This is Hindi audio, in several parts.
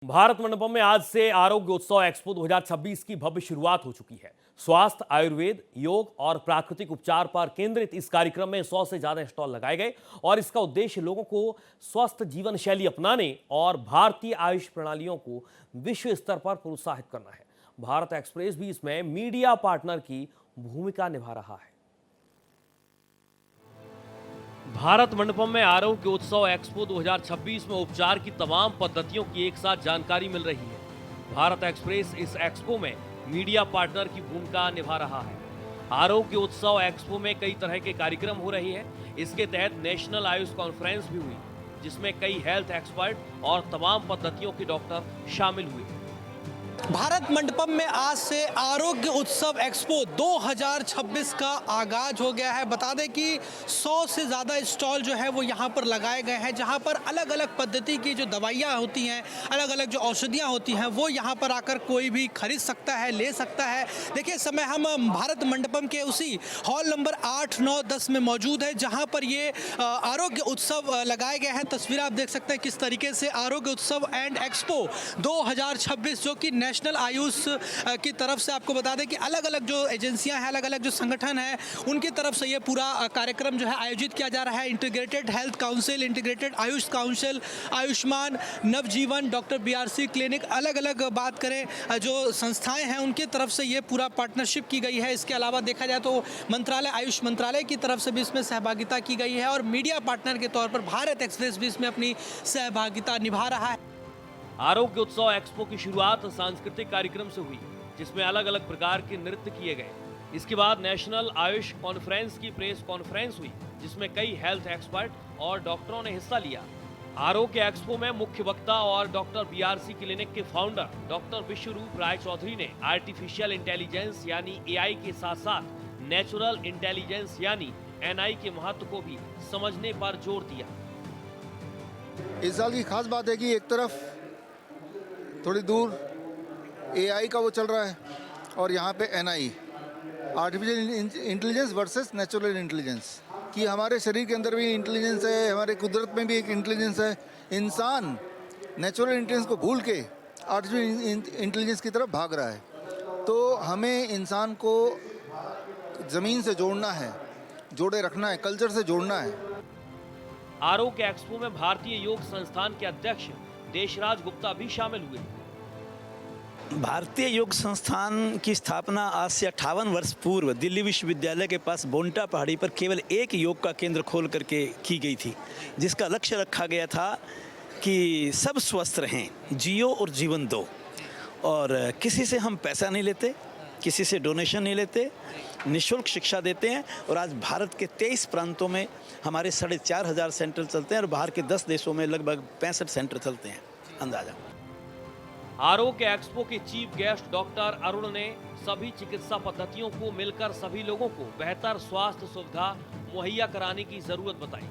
भारत मंडपम में आज से आरोग्य उत्सव एक्सपो 2026 की भव्य शुरुआत हो चुकी है। स्वास्थ्य, आयुर्वेद, योग और प्राकृतिक उपचार पर केंद्रित इस कार्यक्रम में 100 से ज्यादा स्टॉल लगाए गए और इसका उद्देश्य लोगों को स्वस्थ जीवन शैली अपनाने और भारतीय आयुष प्रणालियों को विश्व स्तर पर प्रोत्साहित करना है। भारत एक्सप्रेस भी इसमें मीडिया पार्टनर की भूमिका निभा रहा है। भारत मंडपम में आरोग्य उत्सव एक्सपो 2026 में उपचार की तमाम पद्धतियों की एक साथ जानकारी मिल रही है। भारत एक्सप्रेस इस एक्सपो में मीडिया पार्टनर की भूमिका निभा रहा है। आरोग्य उत्सव एक्सपो में कई तरह के कार्यक्रम हो रहे हैं। इसके तहत नेशनल आयुष कॉन्फ्रेंस भी हुई, जिसमें कई हेल्थ एक्सपर्ट और तमाम पद्धतियों के डॉक्टर शामिल हुए। भारत मंडपम में आज से आरोग्य उत्सव एक्सपो 2026 का आगाज हो गया है। बता दें कि 100 से ज़्यादा स्टॉल जो है वो यहाँ पर लगाए गए हैं, जहाँ पर अलग अलग पद्धति की जो दवाइयाँ होती हैं, अलग अलग जो औषधियाँ होती हैं, वो यहाँ पर आकर कोई भी खरीद सकता है, ले सकता है। देखिए, इस समय हम भारत मंडपम के उसी हॉल नंबर 8, 9, 10 में मौजूद है, जहाँ पर ये आरोग्य उत्सव लगाए गए हैं। तस्वीर आप देख सकते हैं किस तरीके से आरोग्य उत्सव एंड एक्सपो 2026 जो कि नेशनल आयुष की तरफ से, आपको बता दें कि अलग अलग जो एजेंसियां हैं, अलग अलग जो संगठन हैं, उनकी तरफ से ये पूरा कार्यक्रम जो है आयोजित किया जा रहा है। Integrated health council, integrated AYUSH council, Ayushman, Navjeevan, doctor BRC clinic, अलग अलग बात करें जो संस्थाएं हैं उनकी तरफ से ये पूरा पार्टनरशिप की गई है। इसके अलावा देखा जाए तो मंत्रालय, आयुष मंत्रालय की तरफ से भी इसमें सहभागिता की गई है और मीडिया पार्टनर के तौर पर भारत एक्सप्रेस भी इसमें अपनी सहभागिता निभा रहा है। आरोग्य उत्सव एक्सपो की शुरुआत सांस्कृतिक कार्यक्रम से हुई, जिसमें अलग अलग प्रकार के नृत्य किए गए। इसके बाद नेशनल आयुष कॉन्फ्रेंस की प्रेस कॉन्फ्रेंस हुई, जिसमें कई हेल्थ एक्सपर्ट और डॉक्टरों ने हिस्सा लिया। आरोग्य एक्सपो में मुख्य वक्ता और डॉक्टर BRC क्लिनिक के फाउंडर डॉक्टर विश्वरूप राय चौधरी ने आर्टिफिशियल इंटेलिजेंस यानी AI के साथ साथ नेचुरल इंटेलिजेंस यानी NI के महत्व को भी समझने पर जोर दिया। इस साल की खास बात है कि एक तरफ थोड़ी दूर AI का वो चल रहा है और यहाँ पे NI, artificial intelligence versus natural intelligence, कि हमारे शरीर के अंदर भी इंटेलिजेंस है, हमारे कुदरत में भी एक इंटेलिजेंस है। इंसान नेचुरल इंटेलिजेंस को भूल के आर्टिफिशियल इंटेलिजेंस की तरफ भाग रहा है। तो हमें इंसान को ज़मीन से जोड़ना है, जोड़े रखना है, कल्चर से जोड़ना है। आरोग्य एक्सपो में भारतीय योग संस्थान के अध्यक्ष देशराज गुप्ता भी शामिल हुए। भारतीय योग संस्थान की स्थापना आज से 58 वर्ष पूर्व दिल्ली विश्वविद्यालय के पास बोंटा पहाड़ी पर केवल एक योग का केंद्र खोल करके की गई थी, जिसका लक्ष्य रखा गया था कि सब स्वस्थ रहें, जियो और जीवन दो। और किसी से हम पैसा नहीं लेते, किसी से डोनेशन नहीं लेते, निःशुल्क शिक्षा देते हैं। और आज भारत के 23 प्रांतों में हमारे 4,500 सेंटर चलते हैं और बाहर के 10 देशों में लगभग 65 सेंटर चलते हैं। अंदाजा। आरोग्य एक्सपो के चीफ गेस्ट डॉक्टर अरुण ने सभी चिकित्सा पद्धतियों को मिलकर सभी लोगों को बेहतर स्वास्थ्य सुविधा मुहैया कराने की जरूरत बताई।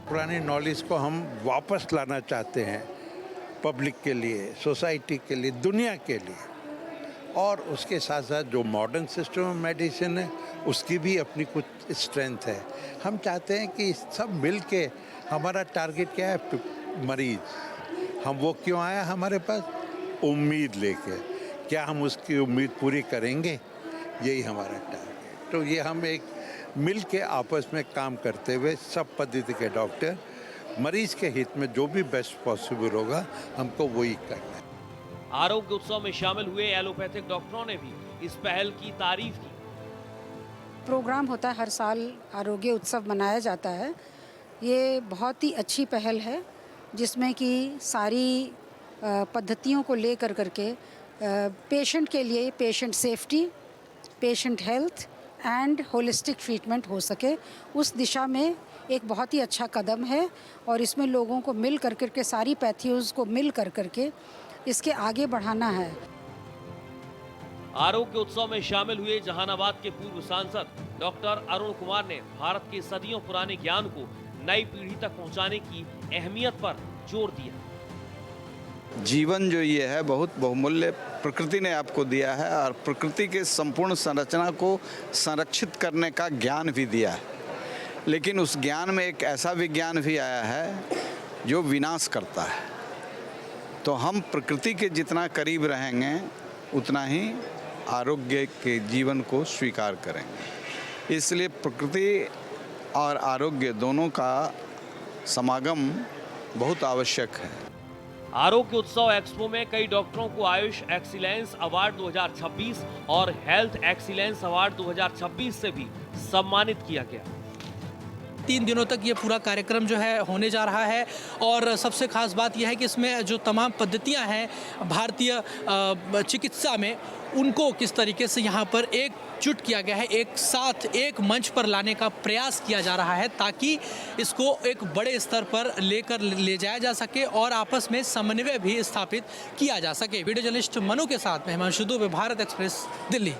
पुरानी नॉलेज को हम वापस लाना चाहते हैं, पब्लिक के लिए, सोसाइटी के लिए, दुनिया के लिए। और उसके साथ साथ जो मॉडर्न सिस्टम ऑफ मेडिसिन है उसकी भी अपनी कुछ स्ट्रेंथ है। हम चाहते हैं कि सब मिल के, हमारा टारगेट क्या है, मरीज। हम वो क्यों आया हमारे पास? उम्मीद लेके। क्या हम उसकी उम्मीद पूरी करेंगे? यही हमारा टारगेट। तो ये हम एक मिल के आपस में काम करते हुए सब पद्धति के डॉक्टर, मरीज के हित में जो भी बेस्ट पॉसिबल होगा हमको वही करना है। आरोग्य उत्सव में शामिल हुए एलोपैथिक डॉक्टरों ने भी इस पहल की तारीफ की। प्रोग्राम होता है, हर साल आरोग्य उत्सव मनाया जाता है। ये बहुत ही अच्छी पहल है, जिसमें कि सारी पद्धतियों को ले करके पेशेंट के लिए patient safety, patient health and holistic treatment हो सके, उस दिशा में एक बहुत ही अच्छा कदम है। और इसमें लोगों को मिल करके, सारी पैथीज को मिल करके इसके आगे बढ़ाना है। आरोग्य उत्सव में शामिल हुए जहानाबाद के पूर्व सांसद डॉक्टर अरुण कुमार ने भारत के सदियों पुराने ज्ञान को नई पीढ़ी तक पहुंचाने की अहमियत पर जोर दिया। जीवन जो ये है बहुत बहुमूल्य प्रकृति ने आपको दिया है और प्रकृति के संपूर्ण संरचना को संरक्षित करने का ज्ञान भी दिया है। लेकिन उस ज्ञान में एक ऐसा विज्ञान भी आया है जो विनाश करता है। तो हम प्रकृति के जितना करीब रहेंगे उतना ही आरोग्य के जीवन को स्वीकार करेंगे। इसलिए प्रकृति और आरोग्य दोनों का समागम बहुत आवश्यक है। आरोग्य उत्सव एक्सपो में कई डॉक्टरों को आयुष एक्सीलेंस अवार्ड 2026 और हेल्थ एक्सीलेंस अवार्ड 2026 से भी सम्मानित किया गया। 3 दिनों तक ये पूरा कार्यक्रम जो है होने जा रहा है और सबसे खास बात यह है कि इसमें जो तमाम पद्धतियां हैं भारतीय चिकित्सा में, उनको किस तरीके से यहाँ पर एकजुट किया गया है, एक साथ एक मंच पर लाने का प्रयास किया जा रहा है ताकि इसको एक बड़े स्तर पर ले जाया जा सके और आपस में समन्वय भी स्थापित किया जा सके। वीडियो जर्नलिस्ट मनु के साथ में हिमांशु दुबे, भारत एक्सप्रेस, दिल्ली।